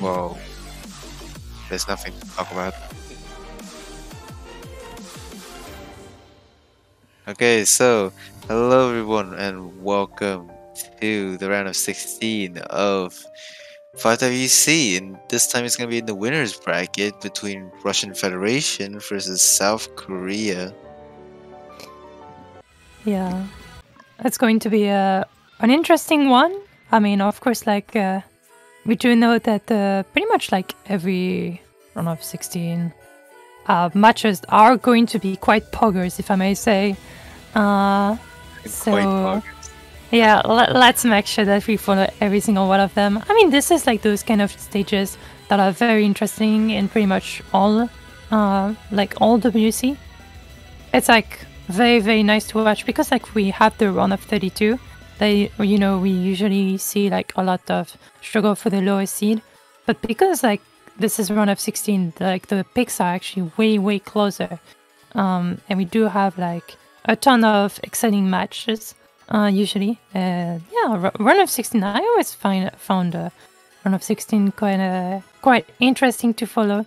Well, there's nothing to talk about. Okay, so hello everyone and welcome to the round of 16 of 5WC, and this time it's gonna be in the winners bracket between Russian Federation versus South Korea. Yeah, it's going to be an interesting one. I mean, of course, we do know that pretty much every round of 16 matches are going to be quite poggers, if I may say. Quite poggers. Yeah, let's make sure that we follow every single one of them. I mean, this is like those kind of stages that are very interesting in pretty much all WC. It's like very, very nice to watch because we have the run of 32. We usually see a lot of struggle for the lowest seed. But because this is run of 16, the picks are actually way, way closer. And we do have a ton of exciting matches usually. Run of 16, I always found run of 16 quite interesting to follow.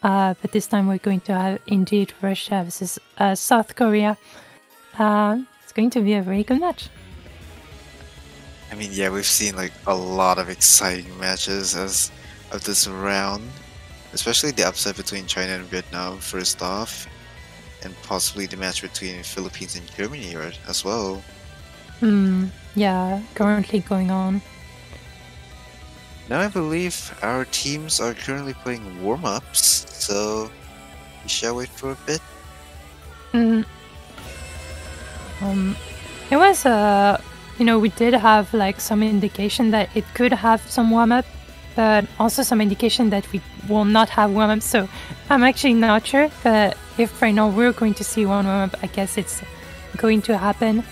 But this time we're going to have indeed Russia versus South Korea. It's going to be a very good match. I mean, yeah, we've seen a lot of exciting matches of this round, especially the upset between China and Vietnam first off, and possibly the match between Philippines and Germany as well. Yeah, currently going on. Now I believe our teams are currently playing warm-ups, so we shall wait for a bit. It was we did have some indication that it could have some warm-up, but also some indication that we will not have warm-up, so I'm actually not sure, but if right now we're going to see one warm-up, I guess it's going to happen.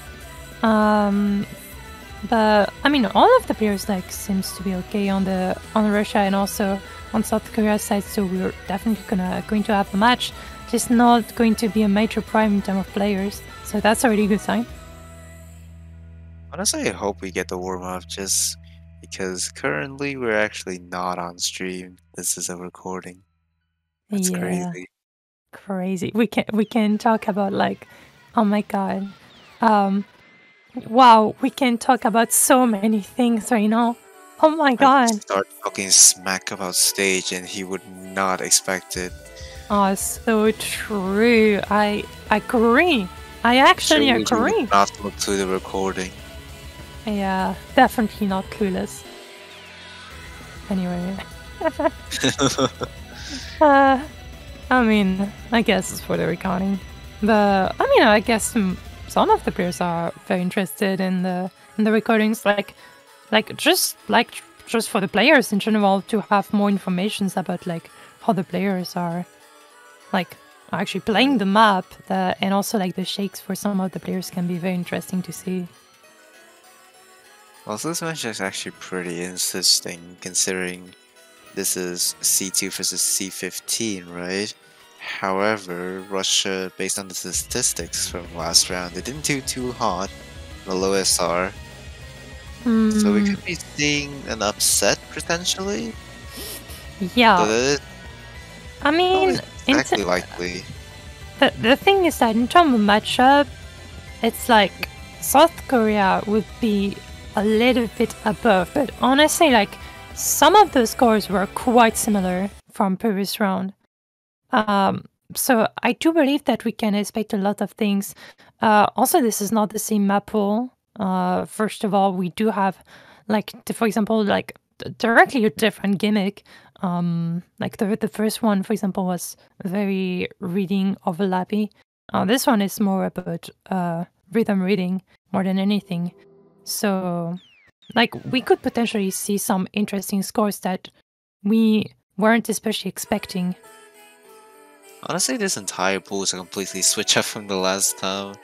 But I mean, all of the players seems to be okay on Russia and also on South Korea's side, so we're definitely going to have a match. Just not going to be a major prime in terms of players, so that's a really good sign. Honestly, I hope we get the warm-up just because currently we're actually not on stream. This is a recording. That's crazy. Crazy. We can talk about oh my god. Wow, we can talk about so many things right now. Oh my god. Start talking smack about stage and he would not expect it. Oh, so true. I agree. I actually agree. Not look to the recording. Yeah, definitely not clueless. Anyway. I mean, I guess it's for the recording. But I mean, I guess some of the players are very interested in the recordings, just for the players in general to have more information about how the players are actually playing the map, and also the shakes for some of the players can be very interesting to see. Well, this match is actually pretty interesting considering this is C2 versus C15, right? However, Russia, based on the statistics from last round, they didn't do too hot, the low SR. So we could be seeing an upset potentially. Yeah. I mean, not exactly likely. The thing is that in terms of matchup, it's South Korea would be a little bit above, but honestly, some of the scores were quite similar from previous round. So I do believe that we can expect a lot of things. Also, this is not the same map pool. First of all, we do have for example, directly a different gimmick. The first one, for example, was very reading overlappy. This one is more about rhythm reading more than anything. So we could potentially see some interesting scores that we weren't especially expecting. Honestly, this entire pool is a completely switch up from the last time.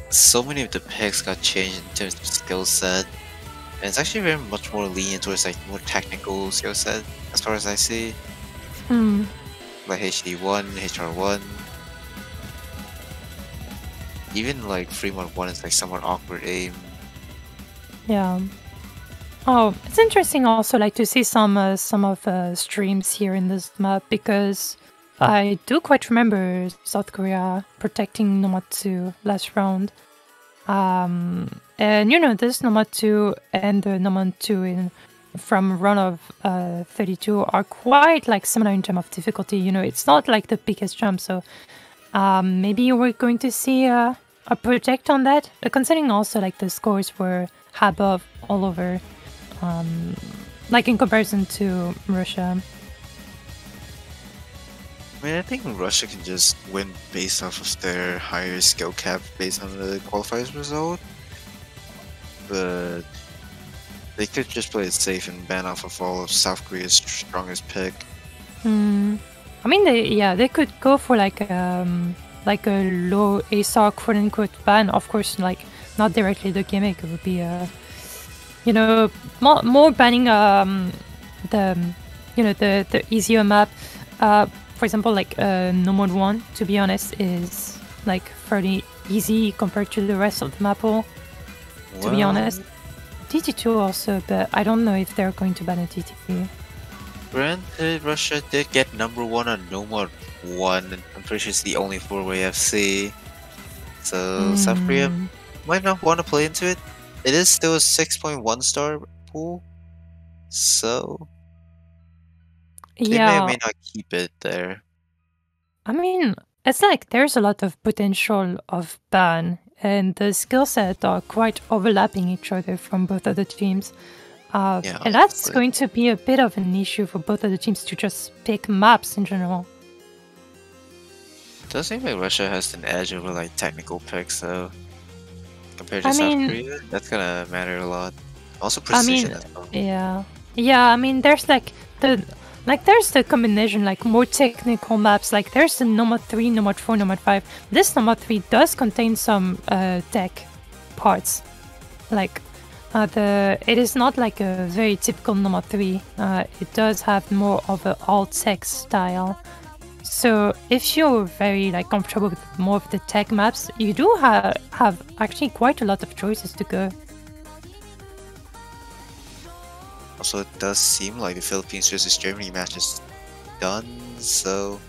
So many of the picks got changed in terms of skill set, and it's actually very much more lenient towards more technical skill set as far as I see. HD1, HR1, even Fremont 1 is somewhat awkward aim. Yeah. Oh, it's interesting also like to see some of streams here in this map because I do quite remember South Korea protecting Nomad 2 last round. And this Nomad 2 and the Nomad 2 in from run of 32 are quite like similar in terms of difficulty. It's not like the biggest jump, so maybe we're going to see a protect on that. Considering also like the scores were above all over, like in comparison to Russia. I mean, I think Russia can just win based off of their higher skill cap based on the qualifiers result, but they could just play it safe and ban off of all of South Korea's strongest pick. I mean, they could go for like a low ASAR quote unquote ban. Of course, like not directly the gimmick. It would be more banning the easier map. For example, like No Mode 1, to be honest, is like fairly easy compared to the rest of the map pool. To be honest, TT2 also, but I don't know if they're going to ban a TT. Granted, Russia did get #1 on No Mode 1, and I'm pretty sure it's the only 4-way FC. So South Korea might not want to play into it. It is still a 6.1 star pool, so they may or may not keep it there. I mean, it's like there's a lot of potential of ban, and the skill set are quite overlapping each other from both of the teams. And that's going to be a bit of an issue for both of the teams to just pick maps in general. It does seem like Russia has an edge over like technical picks though. Compared to South Korea, that's gonna matter a lot. Also precision as well. Yeah, I mean there's there's the combination, like more technical maps, like there's the Nomad 3, Nomad 4, Nomad 5. This Nomad 3 does contain some tech parts. Like it is not like a very typical Nomad 3. It does have more of an all-tech style. So if you're very like comfortable with more of the tech maps, you do have actually quite a lot of choices to go. Also, it does seem like the Philippines versus Germany match is done, so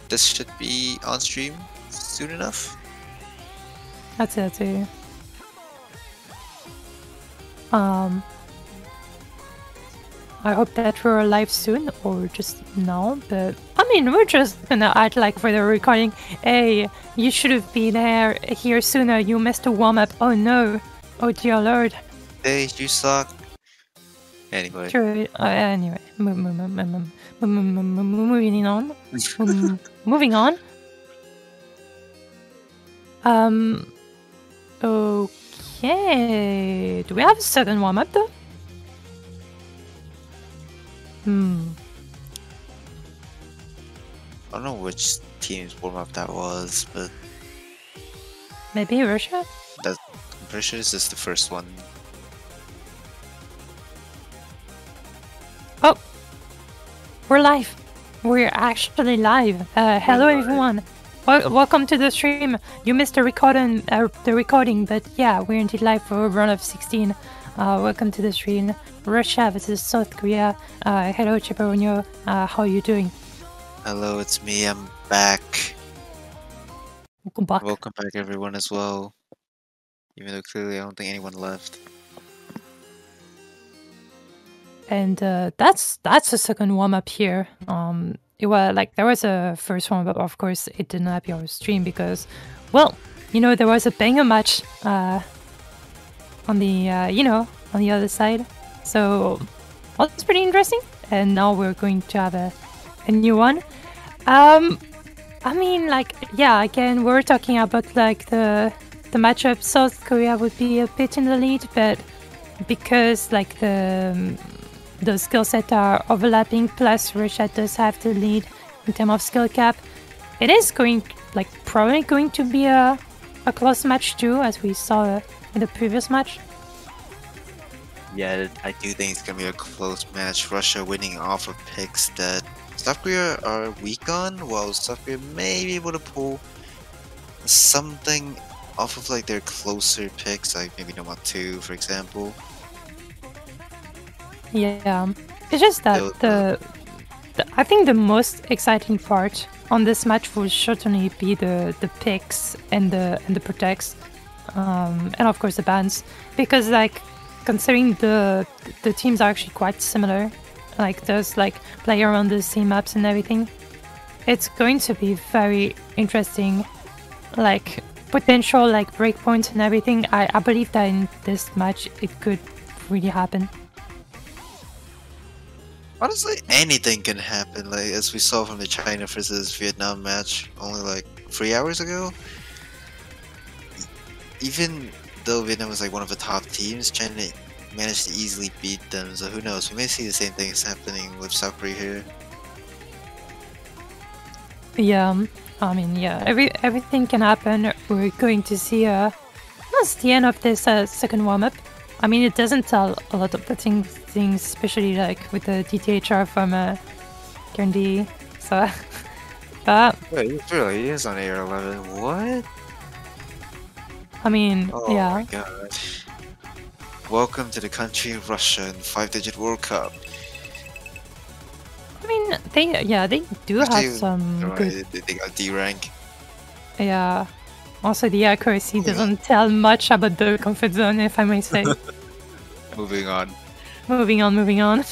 this should be on stream soon enough. That's it too. I hope that we're live soon or just now, but I mean, we're just gonna act like for the recording. Hey, you should have been here sooner. You missed a warm up. Oh no. Oh dear lord. Hey, you suck. Anyway. True. Anyway, moving on. Moving on. Okay. Do we have a second warm up though? I don't know which team's warm up that was, but maybe Russia? I'm pretty sure this is the first one. Oh, we're live. We're actually live. Hello everyone. Welcome to the stream. You missed the recording, but yeah, we're indeed live for a run of 16. Welcome to the stream. Russia versus South Korea. Hello, Chiperonio. How are you doing? Hello, it's me. I'm back. Welcome back. Welcome back, everyone, as well. Even though clearly I don't think anyone left. And that's a second warm up here. It was like there was a first warm up. Of course, it didn't appear on stream because, well, there was a banger match on the on the other side. So that's pretty interesting. And now we're going to have a new one. I mean, like, yeah, again, we're talking about like the matchup. South Korea would be a bit in the lead, but because like the skill set are overlapping, plus Russia does have the lead in terms of skill cap, it is probably going to be a close match too, as we saw in the previous match. Yeah, I do think it's gonna be a close match. Russia winning off of picks that South Korea are weak on, while South Korea may be able to pull something off of like their closer picks, like maybe Nomad 2, for example. Yeah, it's just that I think the most exciting part on this match will certainly be the picks and the protects, and of course the bans, because like considering the teams are actually quite similar, like there's like player on the same maps and everything, it's going to be very interesting, like potential like breakpoints and everything. I believe that in this match it could really happen. Honestly, anything can happen, like as we saw from the China versus Vietnam match only like 3 hours ago. Even though Vietnam was like one of the top teams, China managed to easily beat them, so who knows, we may see the same thing is happening with South Korea here. Yeah, I mean, yeah, everything can happen. We're going to see that's the end of this second warm-up. I mean, it doesn't tell a lot of the things, especially like with the DTHR from Guernsey. So, but Wait, it really is on Air 11. What? I mean, Oh yeah. my god. Welcome to the country of Russia in 5-digit World Cup. I mean, they do have some right, good. They got D rank. Yeah. Also, the accuracy doesn't tell much about the comfort zone, if I may say. Moving on. Moving on.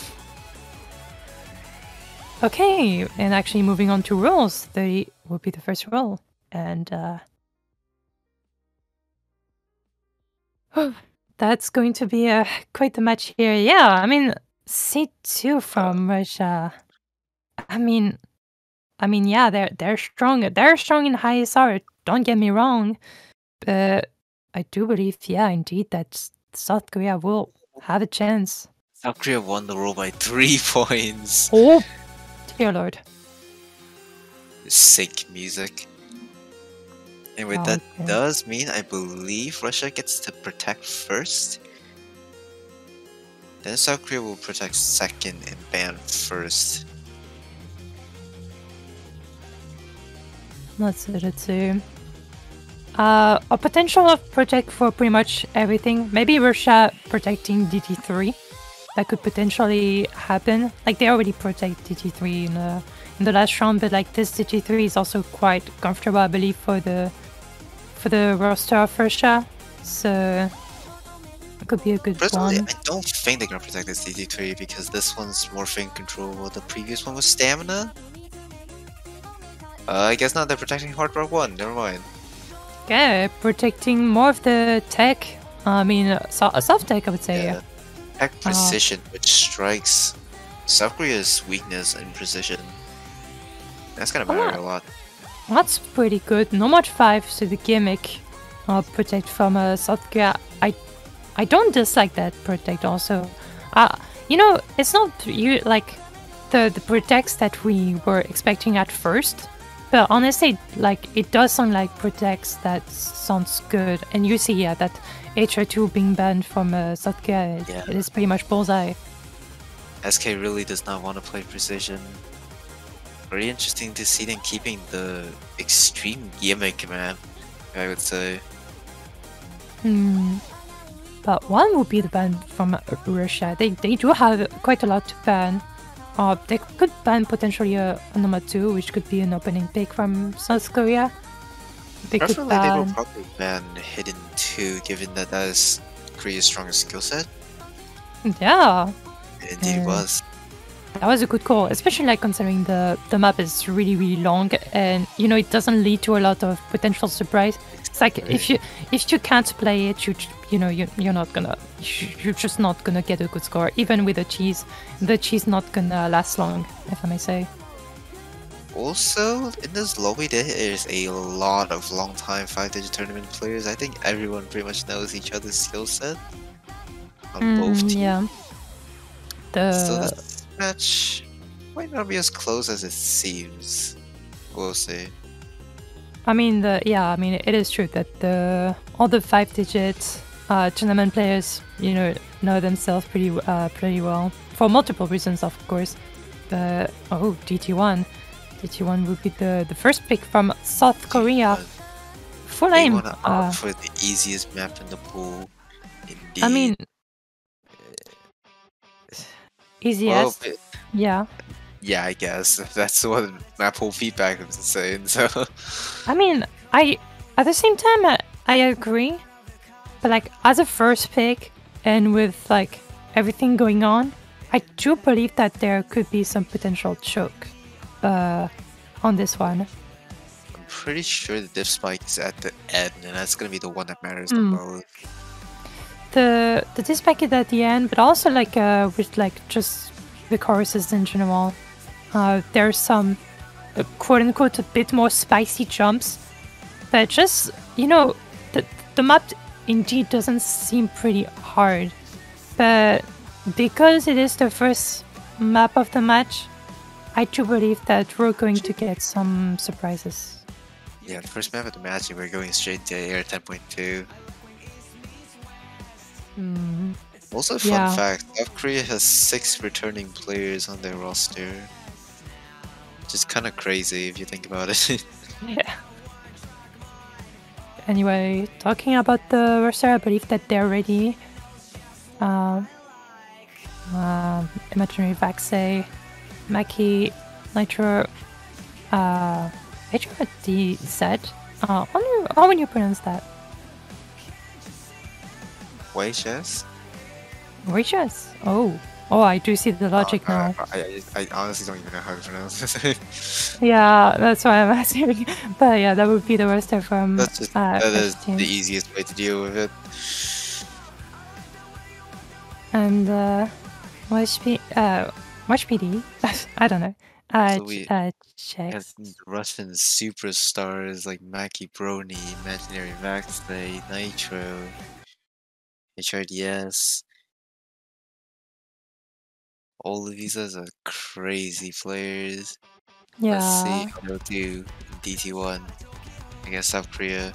Okay, and actually moving on to rolls. They will be the first roll. And that's going to be quite the match here. Yeah, I mean, C2 from Russia. I mean, yeah, they're strong. They're strong in high SR. Don't get me wrong, but I do believe, yeah, indeed, that South Korea will have a chance. South Korea won the roll by 3 points. Oh, dear lord! Sick music. Anyway, that does mean I believe Russia gets to protect first. Then South Korea will protect second and ban first. Let's see. A potential of protect for pretty much everything. Maybe Russia protecting DT3. That could potentially happen. Like they already protect DT3 in the last round, but like this DT3 is also quite comfortable, I believe, for the roster of Russia. So it could be a good Personally, one. I don't think they're gonna protect this DT3 because this one's more fin control, while the previous one was stamina. I guess not. They're protecting Hard Rock 1. Never mind. Yeah, protecting more of the tech. I mean, soft tech, I would say. Yeah. Tech precision, which strikes South Korea's weakness in precision. That's gonna matter a lot. That's pretty good. No much 5, so the gimmick protect from South Korea. I don't dislike that protect also. You know, it's not like the protects that we were expecting at first. But honestly, like, it does sound like protects that sounds good. And you see, yeah, that HR2 being banned from South Korea, it is pretty much bullseye. SK really does not want to play precision. Very interesting to see them keeping the extreme gimmick, man, I would say. But one would be the ban from Russia. They do have quite a lot to ban. They could ban potentially a number 2, which could be an opening pick from South Korea. They will probably ban Hidden 2, given that that is Korea's strongest skill set. Yeah. It indeed was. That was a good call, especially like considering the map is really, really long, and you know it doesn't lead to a lot of potential surprise. It's like if you can't play it, you're just not gonna get a good score. Even with the cheese not gonna last long, if I may say. Also, in this lobby there is a lot of long-time 5-digit tournament players. I think everyone pretty much knows each other's skill set on both teams. Yeah. So this match might not be as close as it seems. We'll see. I mean, it is true that all the 5-digit tournament players, know themselves pretty well for multiple reasons, of course. But DT1 would be the first pick from South Korea. Full aim. They want to opt for the easiest map in the pool. Indeed. I mean, Well, easiest. Yeah. yeah, I guess that's what map pool feedback is saying. So, I mean, at the same time, I agree. But like as a first pick, and with like everything going on, I do believe that there could be some potential choke on this one. I'm pretty sure the diff spike is at the end, and that's gonna be the one that matters the most. The dispatch is at the end, but also like with like just the choruses in general. There's some quote unquote a bit more spicy jumps, but just the map indeed doesn't seem pretty hard. But because it is the first map of the match, I do believe that we're going to get some surprises. Yeah, the first map of the match, and we're going straight to air 10.2. Also, fun fact, South Korea has 6 returning players on their roster. Which is kind of crazy if you think about it. Yeah. Anyway, talking about the roster, I believe that they're ready. Imaginary Vaxe, Maki, Nitro, HRDZ. How would you pronounce that? Wages? Wages? Oh, I do see the logic now. I honestly don't even know how to pronounce it. Yeah, that's why I'm asking. But yeah, that would be the roster from. That is the easiest way to deal with it. And Watch PD. I don't know. So we have checks. Russian superstars like Maki Brony, Imaginary Vaxe, Nitro, HRDS. All of these are crazy players. Yeah. Let's see how they'll do in DT1 against South Korea.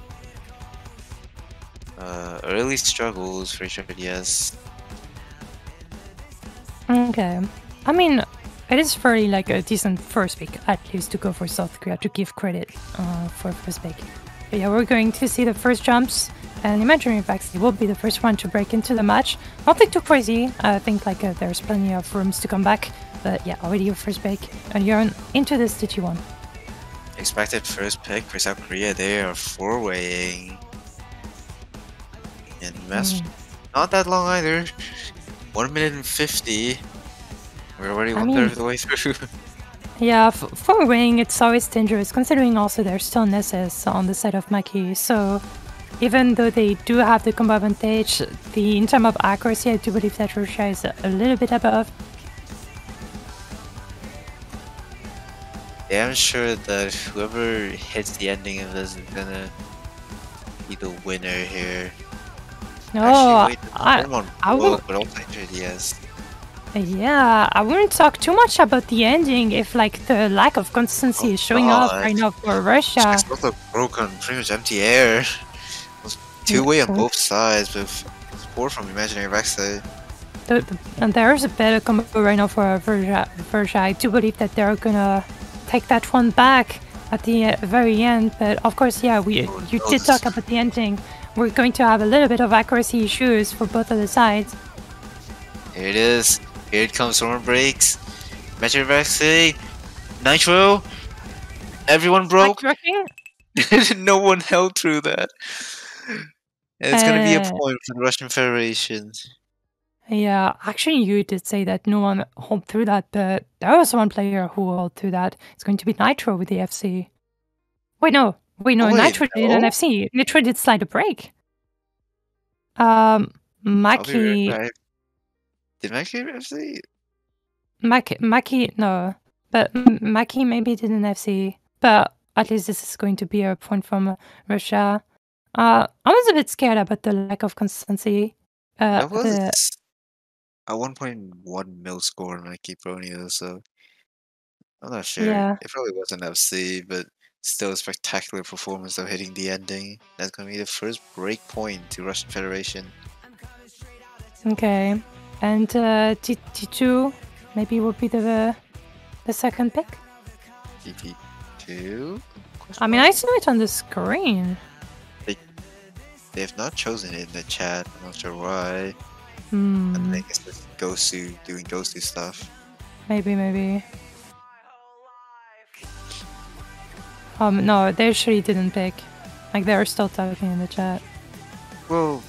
Early struggles for HRDS. Okay. I mean, it is very like a decent first pick, at least to go for South Korea, to give credit for first pick. But yeah, we're going to see the first jumps, and Imaginary Vaxe will be the first one to break into the match. Nothing too crazy. I think like there's plenty of rooms to come back. But yeah, already your first pick, and you're into this DT1. Expected first pick for South Korea. They are 4-waying. And match not that long either. 1 minute and 50. We're already 1/3 of the way through. Yeah, for wing, it's always dangerous, considering also there's still Nessus on the side of Maki. So even though they do have the combo advantage, in terms of accuracy, I do believe that Russia is a little bit above. Yeah, I'm sure that whoever hits the ending of this is gonna be the winner here. Oh, actually, I will. But also HRDS. Yeah, I wouldn't talk too much about the ending if like the lack of consistency is showing up right now for Russia. It's also broken, pretty much empty air. It was 2-way on both sides with support from Imaginary Vaxe. And there's a better combo right now for Verja. I do believe that they're gonna take that one back at the very end. But of course, yeah, you did talk about the ending. We're going to have a little bit of accuracy issues for both of the sides. Here it is. Here it comes, Storm breaks. Imaginary Vaxe, Nitro. Everyone broke. No one held through that. And it's gonna be a point for the Russian Federation. Yeah, actually, you did say that no one held through that, but there was one player who held through that. It's going to be Nitro with the FC. Wait, no, Nitro did an FC. Nitro did slide a break. Maki. Right. Did Maki FC? Maki, no, but Maki maybe did an FC. But at least this is going to be a point from Russia. I was a bit scared about the lack of consistency. That was a 1.1 mil score on Maki Brony though, so I'm not sure. Yeah. It probably wasn't FC, but still a spectacular performance of hitting the ending. That's gonna be the first break point to Russian Federation. Okay, and T2 maybe would be the second pick. T2. I mean, I saw it on the screen. They have not chosen it in the chat. I'm not sure why. And I guess it's Gosu doing Gosu stuff. Maybe. No, they actually didn't pick. Like, they're still talking in the chat. Well,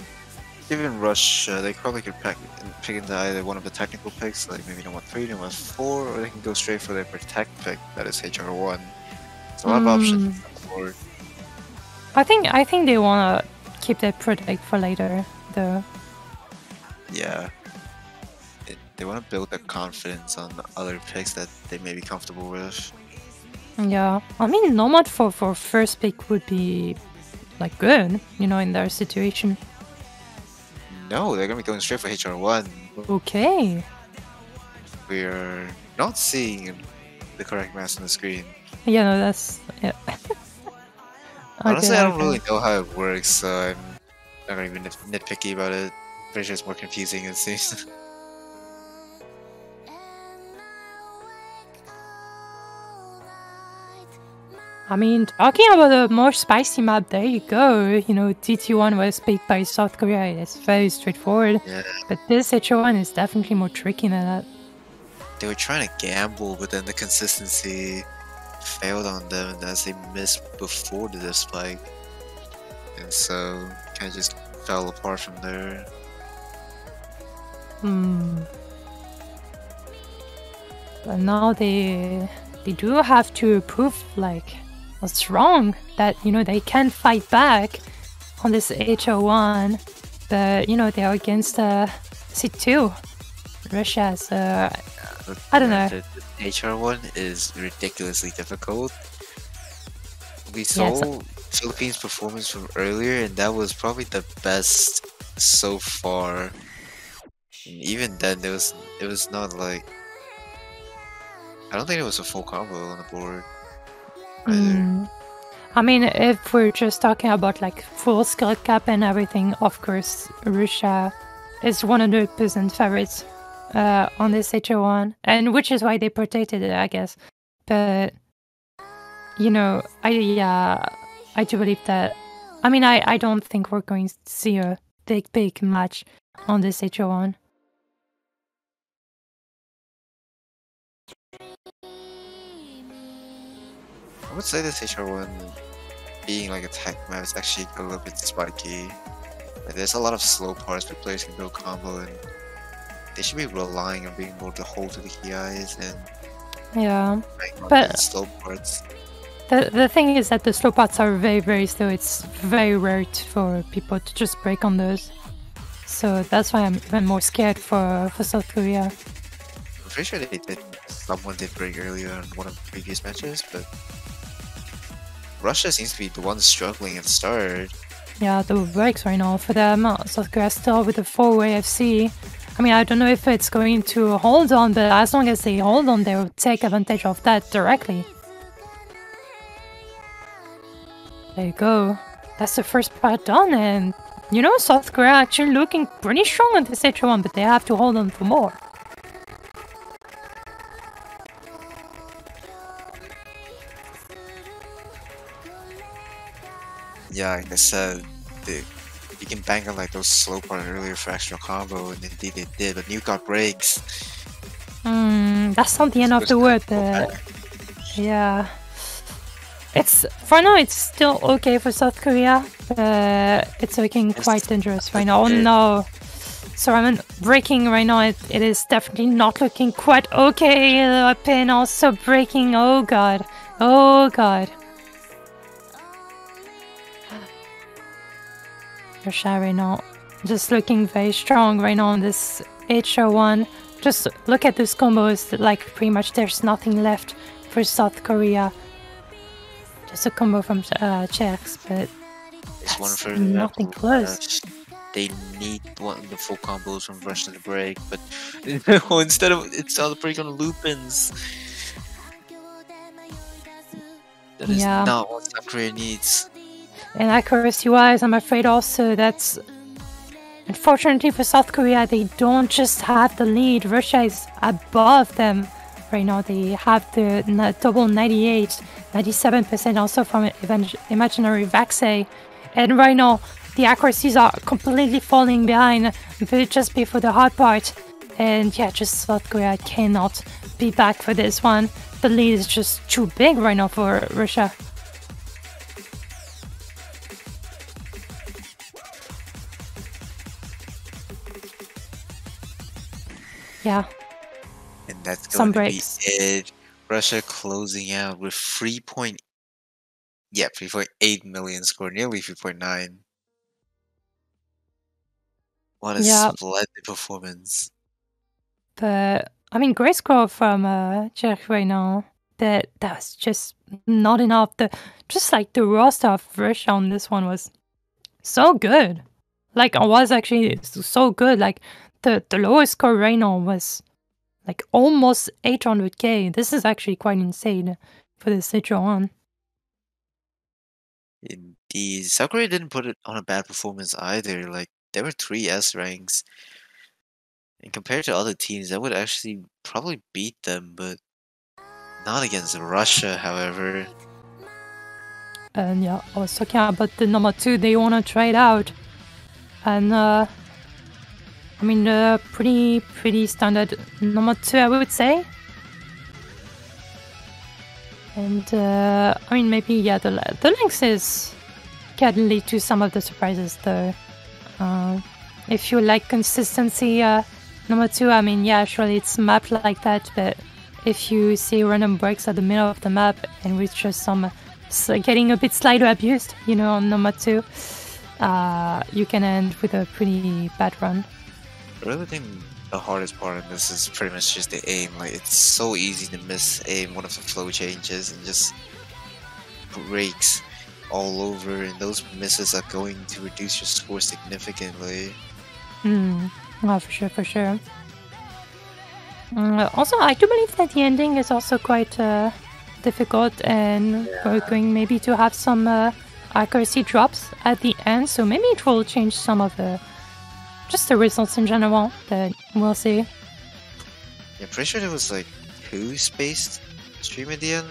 given Russia, they probably could pick into either one of the technical picks, like maybe number 3, number 4, or they can go straight for their protect pick, that is HR1. So a lot of options on the board. I think they wanna keep their protect for later, though. Yeah. They want to build their confidence on other picks that they may be comfortable with. Yeah, I mean, Nomad for first pick would be like good, you know, in their situation. No, they're gonna be going straight for HR1. Okay. We're not seeing the correct mask on the screen. Yeah, no, that's yeah. Honestly, I don't really know how it works, so I'm not gonna be nitpicky about it. Pretty sure it's more confusing it seems. I mean, talking about a more spicy map, there you go. You know, TT1 was picked by South Korea. It's very straightforward. Yeah. But this HO1 is definitely more tricky than that. They were trying to gamble, but then the consistency failed on them as they missed before the spike. And so, kind of just fell apart from there. But now they do have to prove, like, what's wrong, that, you know, they can fight back on this HO1, but, you know, they are against C2. Russia's, I don't know. The HR1 is ridiculously difficult. We saw Philippines' performance from earlier, and that was probably the best so far. And even then, it was not like, I don't think it was a full combo on the board either. I mean, if we're just talking about like full skill cap and everything, of course, Russia is 100% favorites on this HO1, and which is why they protected it, I guess. But you know, I do believe that. I mean, I don't think we're going to see a big match on this HO1. I would say this HR1 being like a tech map is actually a little bit spiky. Like, there's a lot of slow parts where players can build combo, and they should be relying on being able to hold to the key eyes and but slow parts. The thing is that the slow parts are very slow. It's very rare for people to just break on those. So that's why I'm even more scared for South Korea. I'm pretty sure someone did break earlier in one of the previous matches, but Russia seems to be the one struggling at the start. Yeah, the breaks right now for them. South Korea still with the 4-way FC. I mean, I don't know if it's going to hold on, but as long as they hold on, they will take advantage of that directly. There you go. That's the first part done, and you know, South Korea actually looking pretty strong on this H1, but they have to hold on for more. Yeah, like I said, you can bank on like those slow parts earlier for extra combo, and indeed they did, but Nuke got breaks. That's not the end of the word, but yeah. It's for now. It's still okay for South Korea. It's looking quite dangerous right now. Oh no! So I'm breaking right now. It is definitely not looking quite okay. Pin also breaking. Oh god! Oh god! Russia right now, just looking very strong right now on this HO1. Just look at those combos. Like pretty much, there's nothing left for South Korea. Just a combo from Czechs, but it's one for nothing close. They need the full combos from Russia to break, but instead of it's all the break on the loopins. That is not what South Korea needs. And accuracy-wise, I'm afraid also that's unfortunately for South Korea, they don't just have the lead. Russia is above them. Right now they have the double 98, 97% also from Imaginary Vaxei. And right now the accuracies are completely falling behind just before the hard part. And yeah, just South Korea cannot be back for this one. The lead is just too big right now for Russia. Yeah. And that's Some going to breaks. be it. Russia closing out with 3.8 million score, nearly 3.9. What a Yeah. splendid performance. But I mean, great score from Czech right now. That's just not enough. Just like the roster of Russia on this one was so good. Like I was actually so good. Like the lowest score right now was like almost 800k. This is actually quite insane for this H1. Indeed. South Korea didn't put it on a bad performance either. Like, there were 3 S ranks. And compared to other teams, that would actually probably beat them, but not against Russia, however. And yeah, I was talking about the number 2. They want to trade out. And I mean, pretty standard number 2, I would say. And I mean, maybe yeah, the Lynxes can lead to some of the surprises though. If you like consistency, number 2, I mean, yeah, surely it's mapped like that, but if you see random breaks at the middle of the map and with just some getting a bit slider abused, you know, on number 2, you can end with a pretty bad run. I really think the hardest part of this is pretty much just the aim. Like, it's so easy to miss aim one of the flow changes and just breaks all over, and those misses are going to reduce your score significantly. Oh, for sure. Also, I do believe that the ending is also quite difficult, and we're going maybe to have some accuracy drops at the end, so maybe it will change some of the results in general, but we'll see. Yeah, pretty sure there was like 2 spaced stream at the end.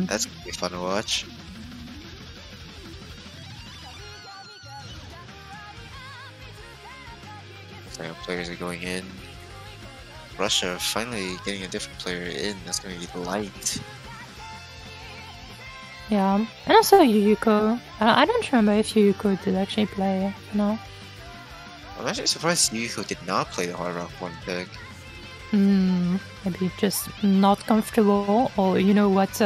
That's gonna be fun to watch. Players are going in. Russia finally getting a different player in. That's going to be Light. Yeah, and also Yuyuko. I don't remember if Yuyuko did actually play. No. I'm actually surprised Yuko did not play the Hard Rock 1 pick. Maybe just not comfortable, or you know what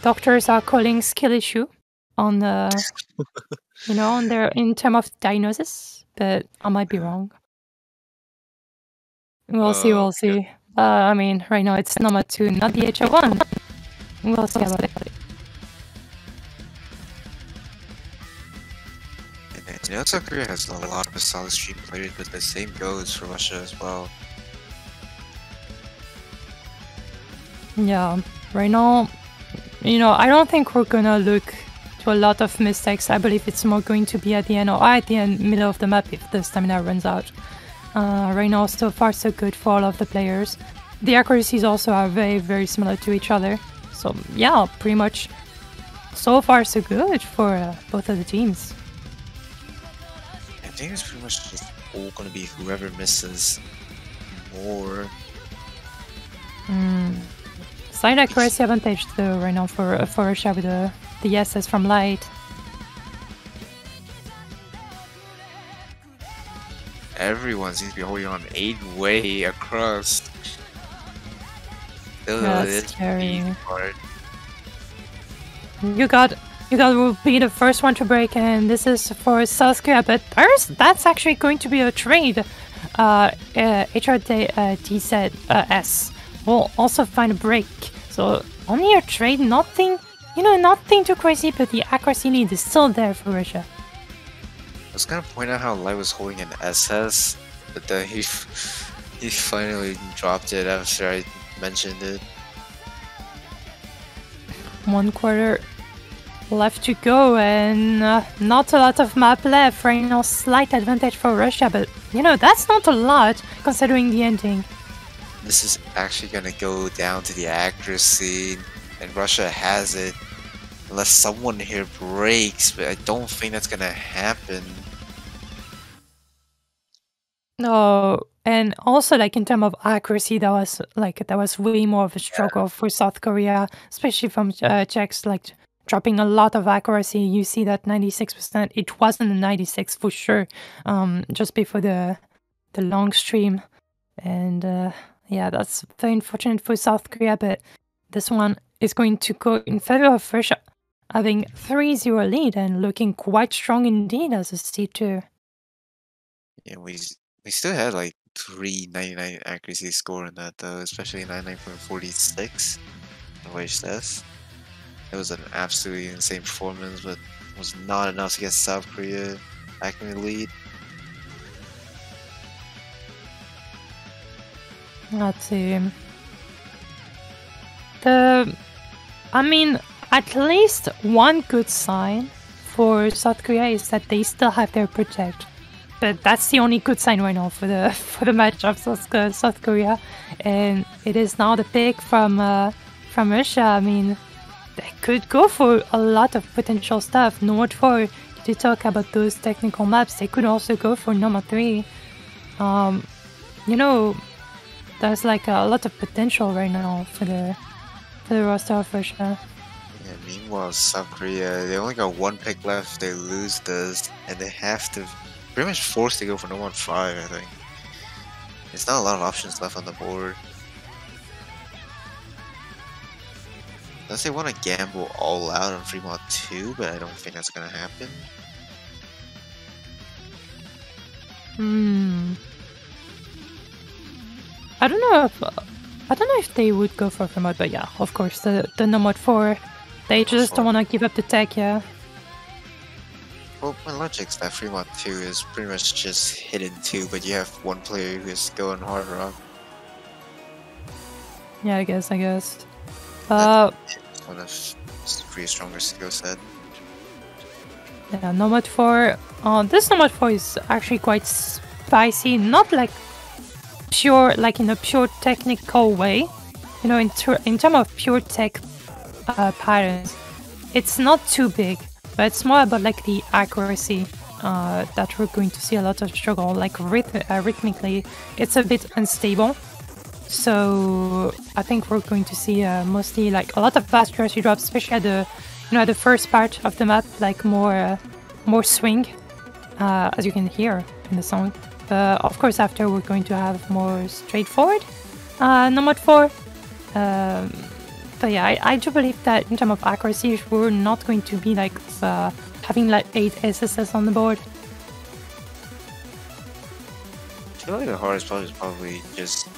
doctors are calling skill issue on you know, on their in terms of diagnosis. But I might be wrong. We'll see. I mean, right now it's number 2, not the HR1. We'll see about it. And you know, South Korea has a lot of solid stream players, but the same goes for Russia as well. Yeah, right now, you know, I don't think we're gonna look to a lot of mistakes. I believe it's more going to be at the end or at the end, middle of the map if the stamina runs out. Right now, so far so good for all of the players. The accuracies also are very, very similar to each other. So yeah, pretty much so far so good for both of the teams. I think it's pretty much just all going to be whoever misses more. Slight accuracy advantage though right now for Russia with the SS from Light. Everyone seems to be holding on 8-way across. That's scary. You got will be the first one to break, and this is for South Korea. But first, that's actually going to be a trade. HRD said S will also find a break. So only a trade, nothing too crazy, but the accuracy lead is still there for Russia. I was gonna point out how Light was holding an SS, but then he finally dropped it after I mentioned it. 1 quarter left to go, and not a lot of map left. Right now, slight advantage for Russia, but you know, that's not a lot considering the ending. This is actually gonna go down to the accuracy, and Russia has it. Unless someone here breaks, but I don't think that's gonna happen. No, and also like in terms of accuracy, that was way more of a struggle for South Korea, especially from Czechs, like dropping a lot of accuracy. You see that 96%. It wasn't a 96 for sure. Just before the long stream, and yeah, that's very unfortunate for South Korea. But this one is going to go in favor of Russia, having 3-0 lead and looking quite strong indeed as a C2. Yeah, we still had like 399 accuracy score in that though, especially 99.46. Which this. It was an absolutely insane performance, but was not enough to get South Korea back in the lead. Let's see. I mean, at least one good sign for South Korea is that they still have their project. But that's the only good sign right now for the match of South Korea, and it is now the pick from Russia. I mean, they could go for a lot of potential stuff. Number 4, to talk about those technical maps, they could also go for number 3. You know, there's like a lot of potential right now for the roster of Russia. Yeah, meanwhile, South Korea, they only got one pick left. They lose this, and they have to pretty much forced to go for number 5, I think. There's not a lot of options left on the board. Unless they want to gamble all out on Fremont 2, but I don't think that's gonna happen. I don't know if they would go for Fremont, but yeah, of course, the number 4. They just don't want to give up the tech, yeah. Well, my logic's that Fremont 2 is pretty much just hidden 2, but you have one player who is going hard rock. Yeah, I guess. One of pretty stronger skill set. Yeah, Nomad 4. This Nomad 4 is actually quite spicy, not like pure, like in a pure technical way. You know, in terms of pure tech patterns, it's not too big, but it's more about like the accuracy that we're going to see a lot of struggle. Like rhythmically, it's a bit unstable. So I think we're going to see mostly like a lot of fast accuracy drops, especially at the first part of the map, like more swing, as you can hear in the song. But of course, after we're going to have more straightforward Nomad 4. But yeah, I do believe that in terms of accuracy, we're not going to be like having like 8 SSS on the board. I feel like the hardest part is probably just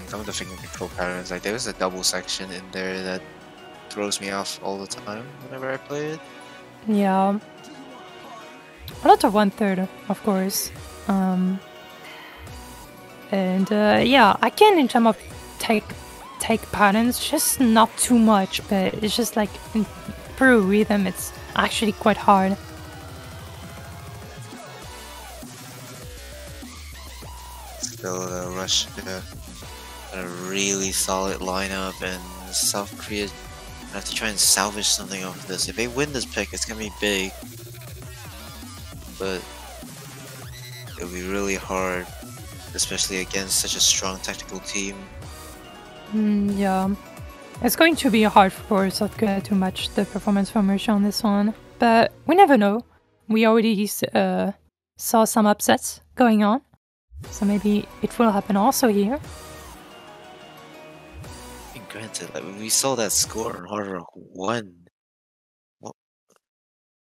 some of the finger control patterns. Like there's a double section in there that throws me off all the time whenever I play it. Yeah, a lot of 1/3, of course. And yeah, again, in terms of take patterns, just not too much, but it's just like through rhythm, it's actually quite hard. Still, Russia a really solid lineup, and South Korea have to try and salvage something off this. If they win this pick, it's gonna be big, but it'll be really hard, especially against such a strong technical team. Yeah, it's going to be hard for South Korea to match the performance from Russia on this one, but we never know. We already saw some upsets going on, so maybe it will happen also here. And granted, like when we saw that score on Hard Rock 1,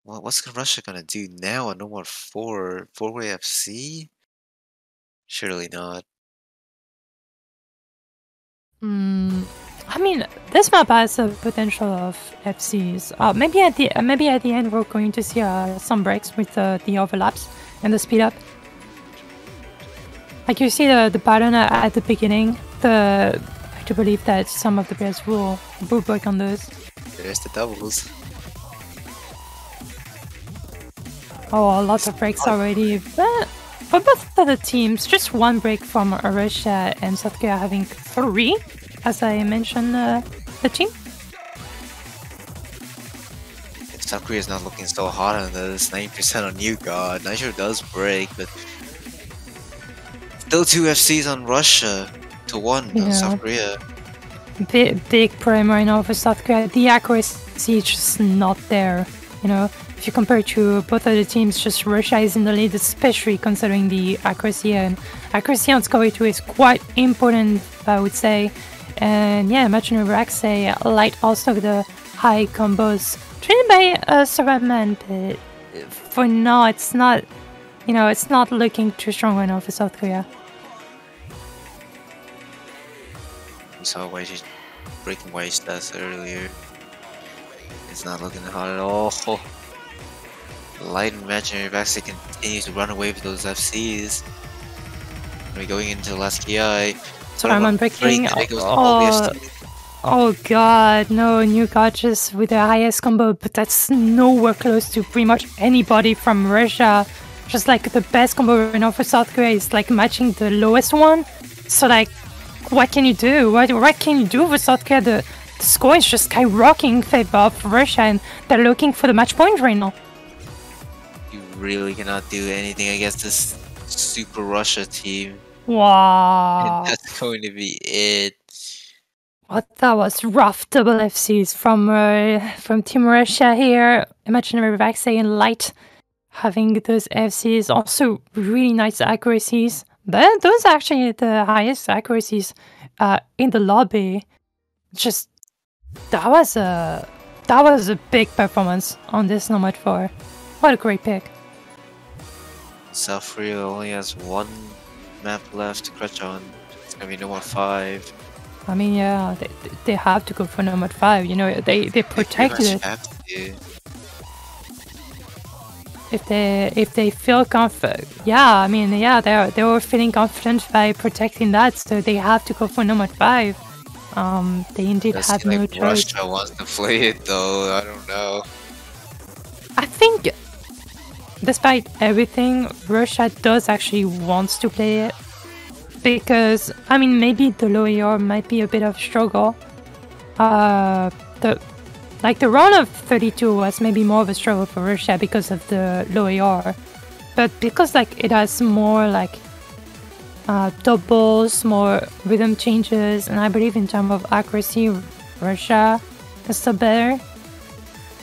what's Russia gonna do now on No More 4-way FC? Surely not. I mean, this map has a potential of FCs. Maybe at the end we're going to see some breaks with the overlaps and the speed up. Like you see the pattern at the beginning. I do believe that some of the players will break on those. There's the doubles. Oh, a lot of breaks already. But for both of the teams, just one break from Russia and South Korea having 3, as I mentioned, the team. South Korea is not looking so hot on this. 90% on you, God. Nitro does break, but still 2 FCs on Russia to 1 on South Korea. Big problem right now for South Korea. The accuracy is just not there. You know, if you compare to both of the teams, just Russia is in the lead, especially considering the accuracy. And accuracy on Score 2 is quite important, I would say. And yeah, Imagine Raxay light also the high combos trained by Saraman, but for now it's not, you know, it's not looking too strong right now for South Korea. We saw breaking white stats earlier. It's not looking hot at all. Light Imaginary Vaxxy continues to run away with those FCs. We're going into the last KI. Saraman breaking. Oh god, no, new gotchas with the highest combo, but that's nowhere close to pretty much anybody from Russia. Just like the best combo right now for South Korea is like matching the lowest one. So like, what can you do? What can you do for South Korea? The score is just skyrocketing in favor of Russia, and they're looking for the match point right now. You really cannot do anything against this Super Russia team. Wow. And that's going to be it. What, that was rough double FCs from Team Russia here. Imaginary Vaxxy and Light having those FCs. Also really nice accuracies. But those are actually the highest accuracies in the lobby. Just that was a big performance on this Nomad 4. What a great pick. South Korea only has one map left to crutch on. It's gonna be Nomad 5. I mean, yeah, they have to go for Nomad 5. You know, they protected it. Have to. If they feel confident, yeah, I mean, yeah, they were feeling confident by protecting that, so they have to go for Nomad 5. They indeed have no choice. Russia wants to play it though. I don't know. I think, despite everything, Russia does actually wants to play it, because I mean, maybe the low AR might be a bit of a struggle. The round of 32 was maybe more of a struggle for Russia because of the low AR, but because like it has more like doubles, more rhythm changes, and I believe in terms of accuracy, Russia is still better.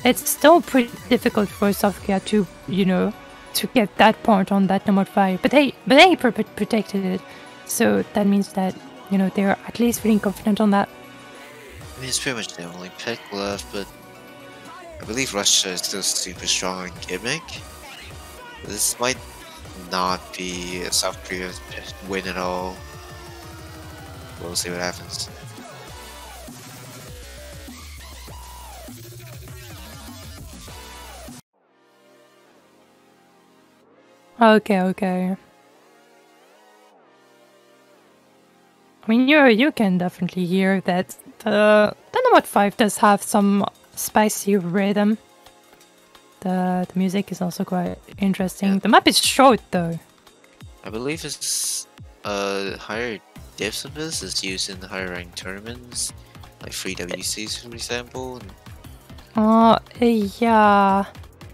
It's still pretty difficult for South Korea to, you know, to get that point on that Nomad 5, but they protected it, so that means that, you know, they're at least feeling confident on that. I mean, it's pretty much the only pick left, but I believe Russia is still super strong on Gimmick. This might not be a South Korea win at all. We'll see what happens. Okay. I mean, you can definitely hear that the Nomad 5 does have some spicy rhythm. The music is also quite interesting. Yeah. The map is short though. I believe it's higher dips of this is used in the higher ranked tournaments, like 5WCs for example. Yeah.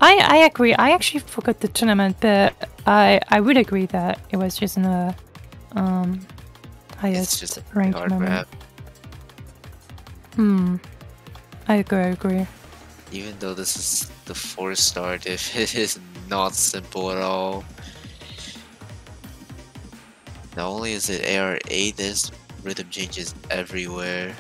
I agree. I actually forgot the tournament, but I would agree that it was just in a highest ranked moment. I agree. Even though this is the 4-star diff, it is not simple at all. Not only is it AR8, there's rhythm changes everywhere.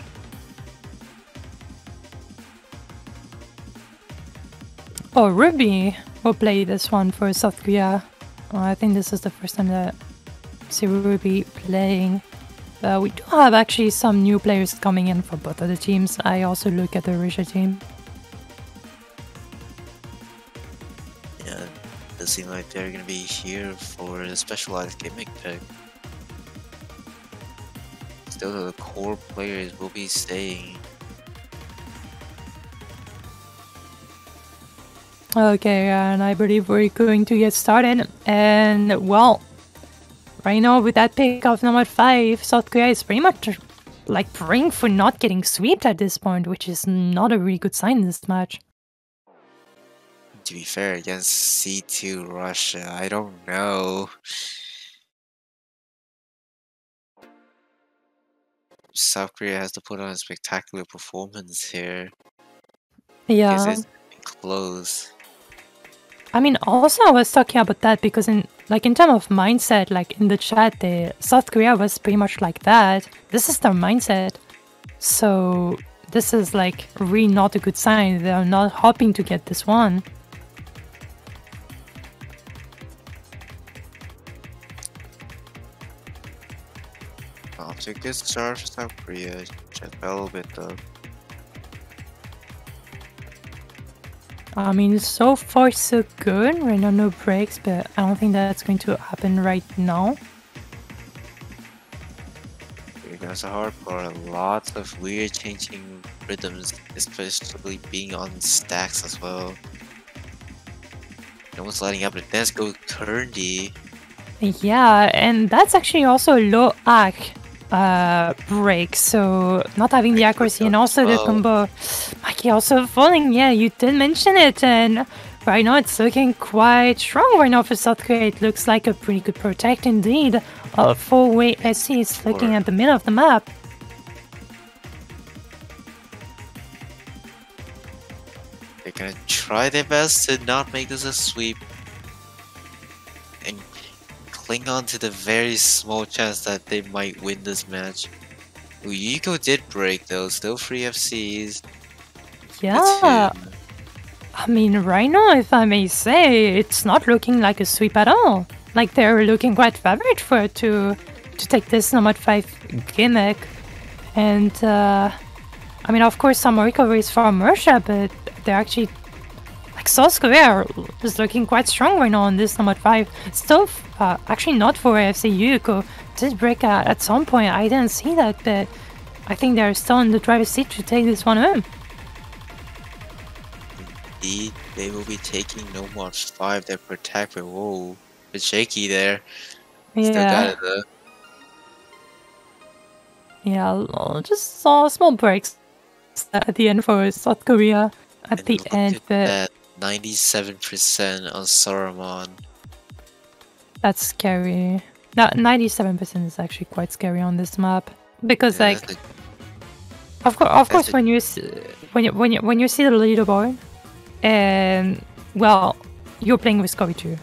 Oh, Ruby will play this one for South Korea. I think this is the first time that I see Ruby playing. We do have actually some new players coming in for both of the teams. I also look at the Russia team. Yeah, it does seem like they're gonna be here for a specialized gimmick pick. Still, the core players will be staying. Okay, and I believe we're going to get started. And well, right now with that pick of Nomad 5, South Korea is pretty much like praying for not getting swept at this point, which is not a really good sign in this match. to be fair, against C2 Russia. I don't know. South Korea has to put on a spectacular performance here because Yeah. it's close. I mean, also I was talking about that because in terms of mindset, like in the chat, South Korea was pretty much like that. This is their mindset. So this is like really not a good sign. They're not hoping to get this one. Off to a good start for South Korea. Just a little bit though. I mean, so far so good. Right now, no breaks, but I don't think that's going to happen right now. Here goes the hard part. Lots of weird changing rhythms, especially being on stacks as well. No one's lighting up, but let's go turn D. Yeah, and that's actually also a low arc break, so not having the accuracy and also the combo. Mikey also falling, yeah, you did mention it, and right now it's looking quite strong right now for South Korea. It looks like a pretty good protect indeed. 4-way SC is looking at the middle of the map. They're gonna try their best to not make this a sweep and cling on to the very small chance that they might win this match. Uyiko did break though, still 3 FCs. Yeah, I mean, right now, if I may say, it's not looking like a sweep at all. Like, they're looking quite favored for it to take this number 5 gimmick. And, I mean, of course, some recoveries from Russia, but they're actually... Like, South Korea is looking quite strong right now on this number 5. Still, actually not for AFC. Yuko did break at some point. I didn't see that, but I think they're still in the driver's seat to take this one home. Indeed, they will be taking No Mod 5. Their protect, but whoa, a bit shaky there. Yeah. Still got it though. Yeah, just saw small breaks at the end for South Korea at the end, but that 97% on Saruman. That's scary. No, 97% is actually quite scary on this map because, like, of course, when you see the leaderboard, and well, you're playing with Kobe too.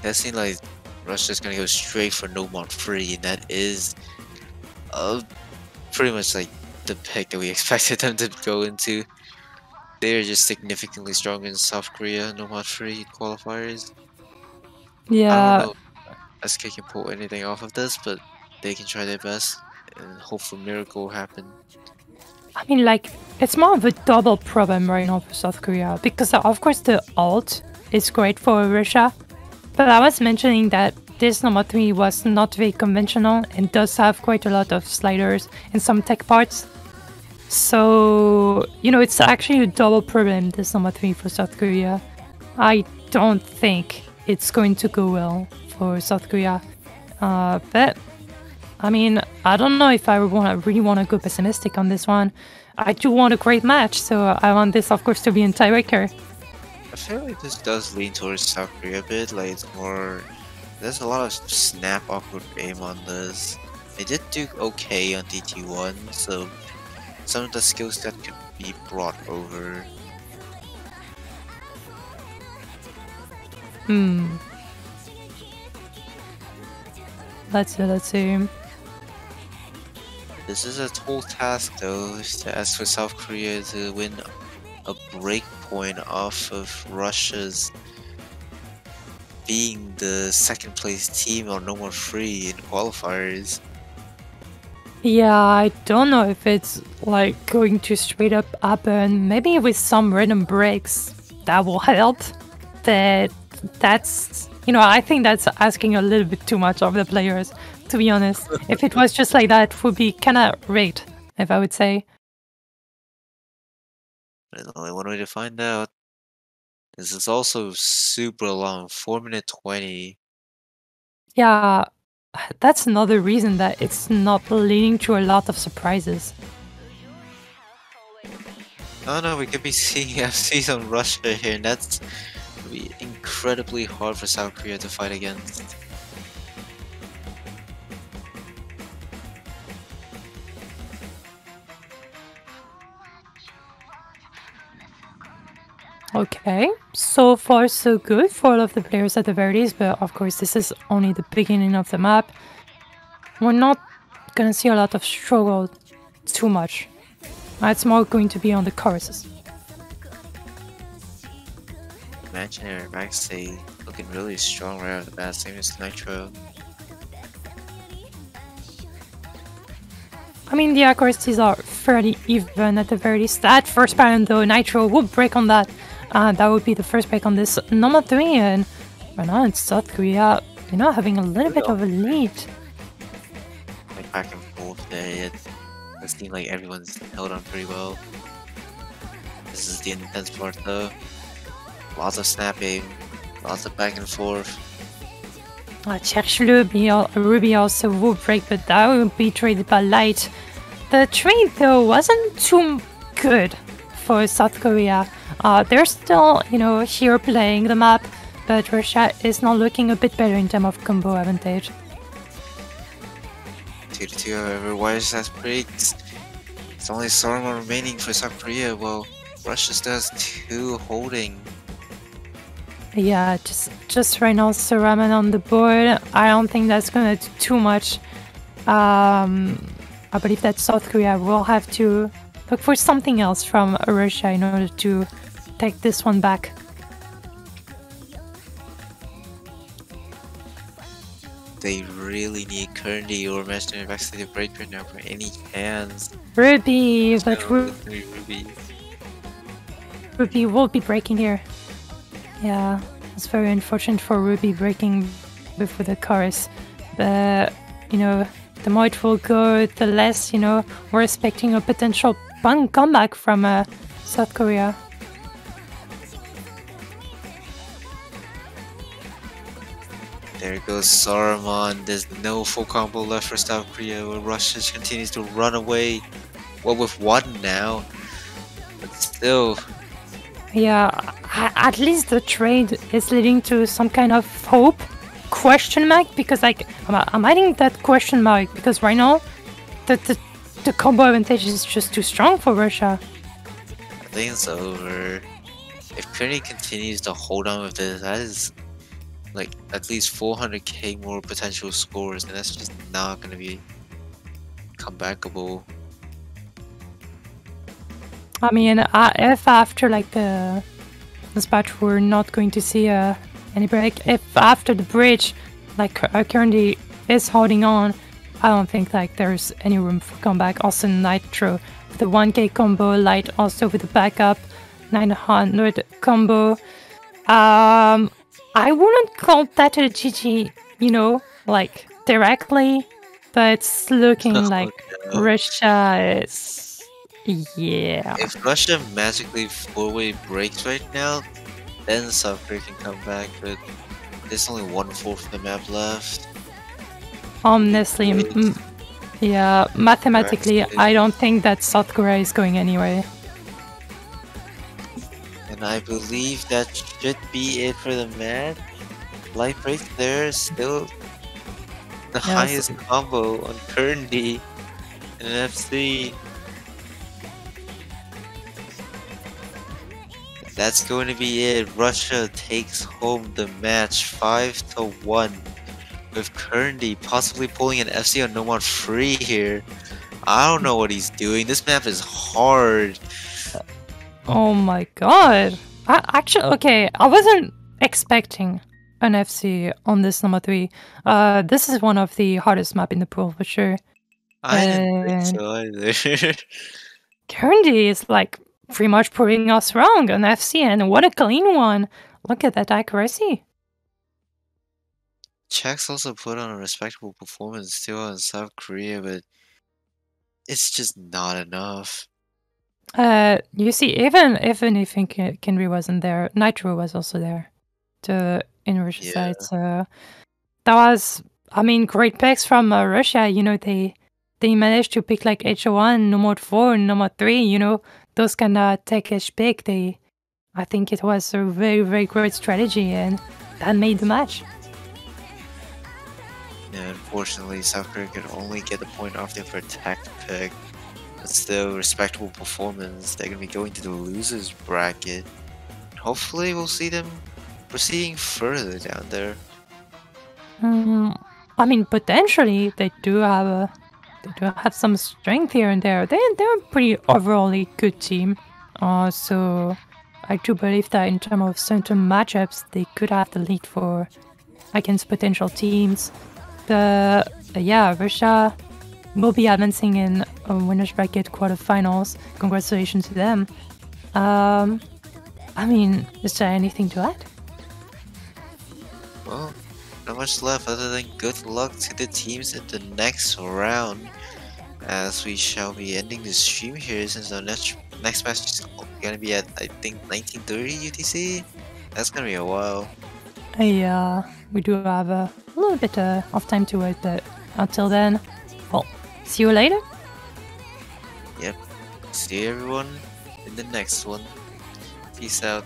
That seems like Russia's gonna go straight for No Mod 3, and that is pretty much like the pick that we expected them to go into. They're just significantly stronger than South Korea, No Mod 3 qualifiers. Yeah. I don't know if SK can pull anything off of this, but they can try their best and hope for a miracle will happen. I mean, like, it's more of a double problem right now for South Korea because, of course, the ult is great for Russia, but I was mentioning that this number 3 was not very conventional and does have quite a lot of sliders and some tech parts. So, you know, it's actually a double problem, this number 3 for South Korea. I don't think it's going to go well for South Korea. But, I mean, I don't know if I really want to go pessimistic on this one. I do want a great match, so I want this, of course, to be in tiebreaker. I feel like this does lean towards South Korea a bit, like it's more... There's a lot of snap awkward aim on this. They did do okay on DT1, so some of the skill set could be brought over. Let's see. This is a tall task though, to ask for South Korea to win a break point off of Russia's being the second place team on No More 3 in qualifiers. Yeah, I don't know if it's like going to straight up happen. Maybe with some random breaks that will help. But that's, you know, I think that's asking a little bit too much of the players, to be honest. If it was just like that, it would be kind of rigged, if I would say. There's only one way to find out. This is also super long, 4 minute 20. Yeah, that's another reason that it's not leading to a lot of surprises. Oh no, we could be seeing FCs on Russia here, and that's gonna be incredibly hard for South Korea to fight against. Okay, so far so good for all of the players at the very least, but of course this is only the beginning of the map. We're not gonna see a lot of struggle too much. It's more going to be on the choruses. Imaginary Backstage looking really strong right out of the bat, same as Nitro. I mean, the accuracies are fairly even at the very least. That first pattern though, Nitro would break on that. That would be the first break on this number 3, and right now it's South Korea, having a little bit of a lead. Like back and forth there, it seems like everyone's held on pretty well. This is the intense part though. Lots of snapping, lots of back and forth. Cherche Ruby also would break, but that would be traded by Light. The trade though wasn't too good for South Korea. They're still, here playing the map, but Russia is now looking a bit better in terms of combo advantage. 2-2, however, why is that breaks? It's only Sorma remaining for South Korea. Well, Russia still has 2 holding. Yeah, just right now, Suraman on the board. I don't think that's gonna do too much. I believe that South Korea will have to look for something else from Russia in order to take this one back. They really need Currency or Imaginary Backstage to break right now for any hands. Ruby, but So, Ruby. Ruby will be breaking here. Yeah, it's very unfortunate for Ruby breaking before the chorus. But, the more it will go, the less, we're expecting a potential comeback from South Korea. There goes Saruman. There's no full combo left for South Korea, where Russia continues to run away. Well, with 1 now. But still. Yeah, at least the trade is leading to some kind of hope? Question mark? Because I'm adding that question mark because right now the combo advantage is just too strong for Russia. I think it's over. If Kearney continues to hold on with this, that is like at least 400k more potential scores, and that's just not gonna be comebackable. I mean, if after this patch we're not going to see any break, if after the bridge currently is holding on, I don't think there's any room for comeback. Also Nitro with the 1k combo, Light also with the backup 900 combo. I wouldn't call that a GG, directly, but it's looking like no. Russia is... Yeah. If Russia magically 4-way breaks right now, then South Korea can come back, but there's only 1/4 of the map left. Honestly, yeah, mathematically, I don't think that South Korea is going anywhere. And I believe that should be it for the match. Light break there, still the highest combo on Currency in an FC. That's going to be it. Russia takes home the match 5-1 with Currency possibly pulling an FC on Nomad free here. I don't know what he's doing. This map is hard. Oh my god. Okay, I wasn't expecting an FC on this number 3. This is one of the hardest map in the pool for sure. I didn't think so either. Currency is pretty much proving us wrong on FC, and what a clean one. Look at that accuracy. Czechs also put on a respectable performance too on South Korea, but it's just not enough. You see, even if Kinry wasn't there, Nitro was also there in Russia's side. So that was, great picks from Russia. They managed to pick HO1, Nomad 4, Nomad 3. those kind of techish pick, I think it was a very, very great strategy, and that made the match. Yeah, unfortunately, South Korea could only get the point off their protect pick. But still, respectable performance. They're going to be going to the losers bracket. Hopefully, we'll see them proceeding further down there. I mean, potentially they do have some strength here and there. They're a pretty overally good team. So I do believe that in terms of certain matchups, they could have the lead for against potential teams. But yeah, Russia will be advancing in a winners bracket quarterfinals. Congratulations to them. I mean, is there anything to add? Well, not much left other than good luck to the teams in the next round. As we shall be ending the stream here, since the next match is gonna be at, I think, 1930 UTC. That's gonna be a while. Yeah, we do have a little bit of time to wait, but until then, well, see you later. Yep. See everyone in the next one. Peace out.